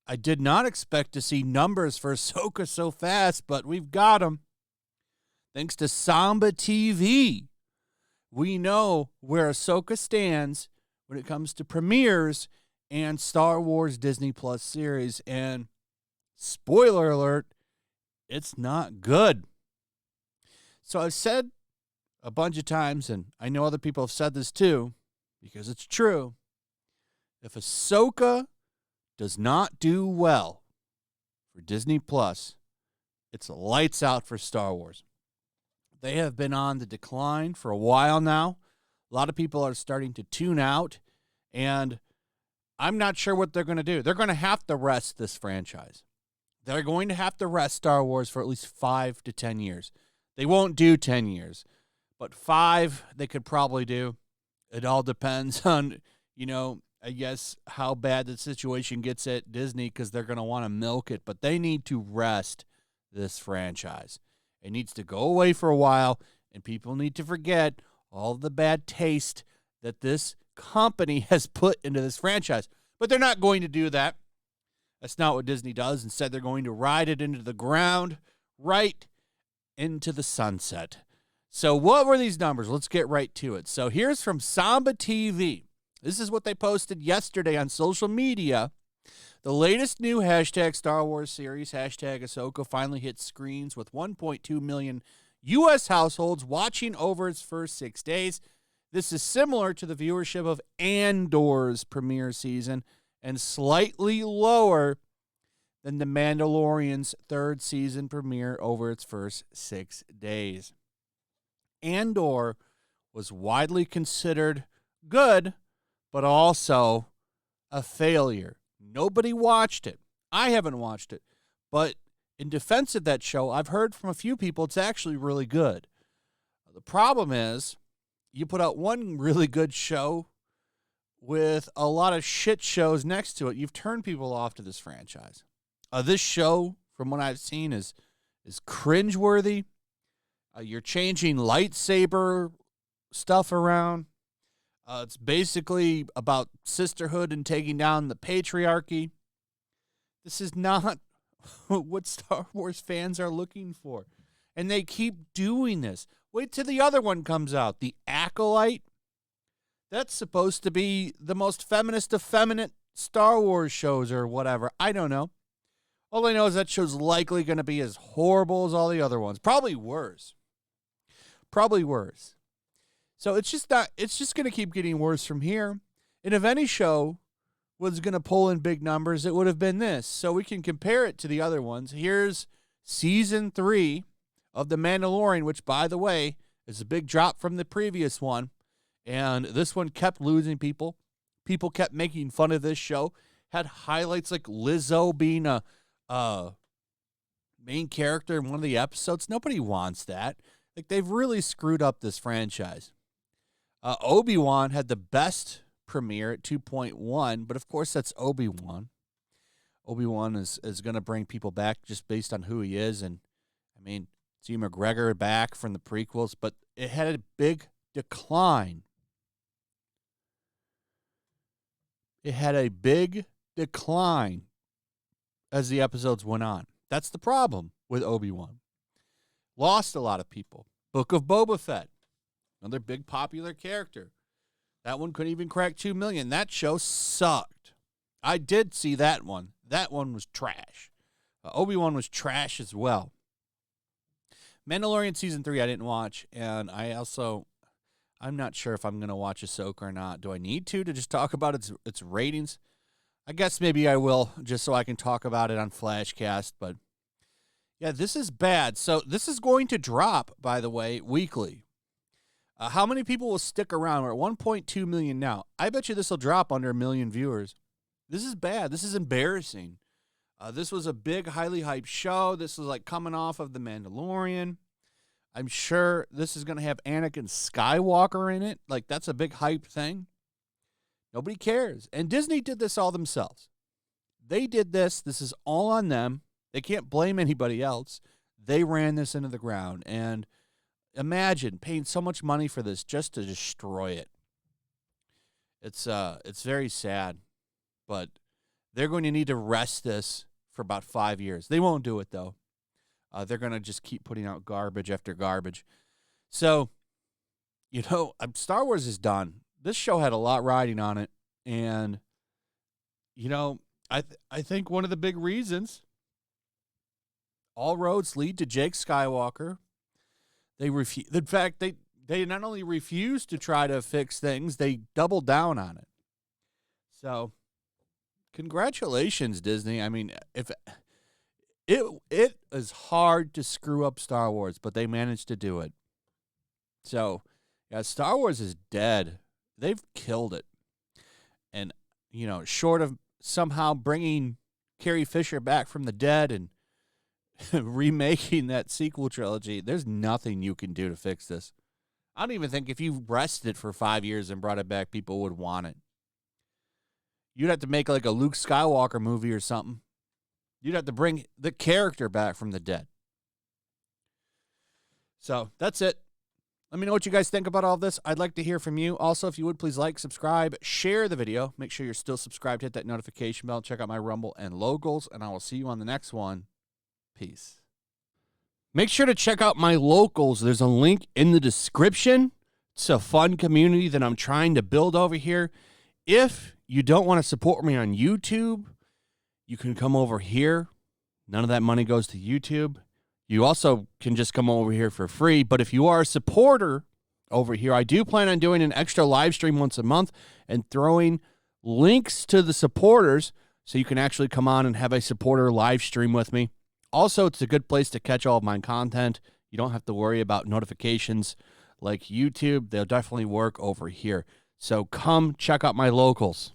I did not expect to see numbers for Ahsoka so fast, but we've got them. Thanks to Samba TV, we know where Ahsoka stands when it comes to premieres and Star Wars Disney Plus series. And spoiler alert, it's not good. So I've said a bunch of times, and I know other people have said this too, because it's true. If Ahsoka does not do well for Disney Plus, it's lights out for Star Wars. They have been on the decline for a while now. A lot of people are starting to tune out, and I'm not sure what they're going to do. They're going to have to rest this franchise. They're going to have to rest Star Wars for at least 5 to 10 years. They won't do 10 years, but 5 they could probably do. It all depends on, I guess, how bad the situation gets at Disney, because they're going to want to milk it. But they need to rest this franchise. It needs to go away for a while, and people need to forget all the bad taste that this company has put into this franchise. But they're not going to do that. That's not what Disney does. Instead, they're going to ride it into the ground, right into the sunset. So what were these numbers? Let's get right to it. So here's from Samba TV. This is what they posted yesterday on social media. The latest new hashtag Star Wars series, hashtag Ahsoka, finally hit screens with 1.2 million U.S. households watching over its first 6 days. This is similar to the viewership of Andor's premiere season and slightly lower than The Mandalorian's third season premiere over its first 6 days. Andor was widely considered good, but also a failure. Nobody watched it. I haven't watched it. But in defense of that show, I've heard from a few people it's actually really good. The problem is you put out one really good show with a lot of shit shows next to it. You've turned people off to this franchise. This show, from what I've seen, is cringeworthy. You're changing lightsaber stuff around. It's basically about sisterhood and taking down the patriarchy. This is not what Star Wars fans are looking for. And they keep doing this. Wait till the other one comes out. The Acolyte. That's supposed to be the most feminist of feminine Star Wars shows or whatever. I don't know. All I know is that show's likely going to be as horrible as all the other ones. Probably worse. So it's just going to keep getting worse from here. And if any show was going to pull in big numbers, it would have been this. So we can compare it to the other ones. Here's season 3 of The Mandalorian, which, by the way, is a big drop from the previous one. And this one kept losing people. People kept making fun of this show. Had highlights like Lizzo being a main character in one of the episodes. Nobody wants that. Like, they've really screwed up this franchise. Obi-Wan had the best premiere at 2.1, but of course that's Obi-Wan. Obi-Wan is going to bring people back just based on who he is. And, I mean, see McGregor back from the prequels, but it had a big decline. It had a big decline as the episodes went on. That's the problem with Obi-Wan. Lost a lot of people. Book of Boba Fett. Another big popular character. That one couldn't even crack 2 million. That show sucked. I did see that one. That one was trash. Obi-Wan was trash as well. Mandalorian Season 3 I didn't watch, and I'm not sure if I'm going to watch Ahsoka or not. Do I need to just talk about its ratings? I guess maybe I will, just so I can talk about it on Flashcast, but yeah, this is bad. So this is going to drop, by the way, weekly. How many people will stick around? We're at 1.2 million now. I bet you this will drop under 1 million viewers. This is bad. This is embarrassing. This was a big, highly hyped show. This was like coming off of The Mandalorian. I'm sure this is going to have Anakin Skywalker in it. Like, that's a big hype thing. Nobody cares. And Disney did this all themselves. They did this. This is all on them. They can't blame anybody else. They ran this into the ground. And Imagine paying so much money for this just to destroy it. It's very sad, but they're going to need to rest this for about 5 years. They won't do it, though. They're going to just keep putting out garbage after garbage. So, Star Wars is done. This show had a lot riding on it. And, I think one of the big reasons, all roads lead to Jake Skywalker. In fact, they not only refused to try to fix things, they doubled down on it. So, congratulations, Disney. I mean, if it is hard to screw up Star Wars, but they managed to do it. So, yeah, Star Wars is dead. They've killed it. And, short of somehow bringing Carrie Fisher back from the dead and remaking that sequel trilogy, there's nothing you can do to fix this. I don't even think if you rested it for 5 years and brought it back, people would want it. You'd have to make like a Luke Skywalker movie or something. You'd have to bring the character back from the dead. So that's it. Let me know what you guys think about all this. I'd like to hear from you. Also, if you would, please like, subscribe, share the video. Make sure you're still subscribed. Hit that notification bell. Check out my Rumble and Locals, and I will see you on the next one. Peace. Make sure to check out my Locals. There's a link in the description. It's a fun community that I'm trying to build over here. If you don't want to support me on YouTube, you can come over here. None of that money goes to YouTube. You also can just come over here for free. But if you are a supporter over here, I do plan on doing an extra live stream once a month and throwing links to the supporters so you can actually come on and have a supporter live stream with me. Also, it's a good place to catch all of my content. You don't have to worry about notifications like YouTube. They'll definitely work over here. So come check out my Locals.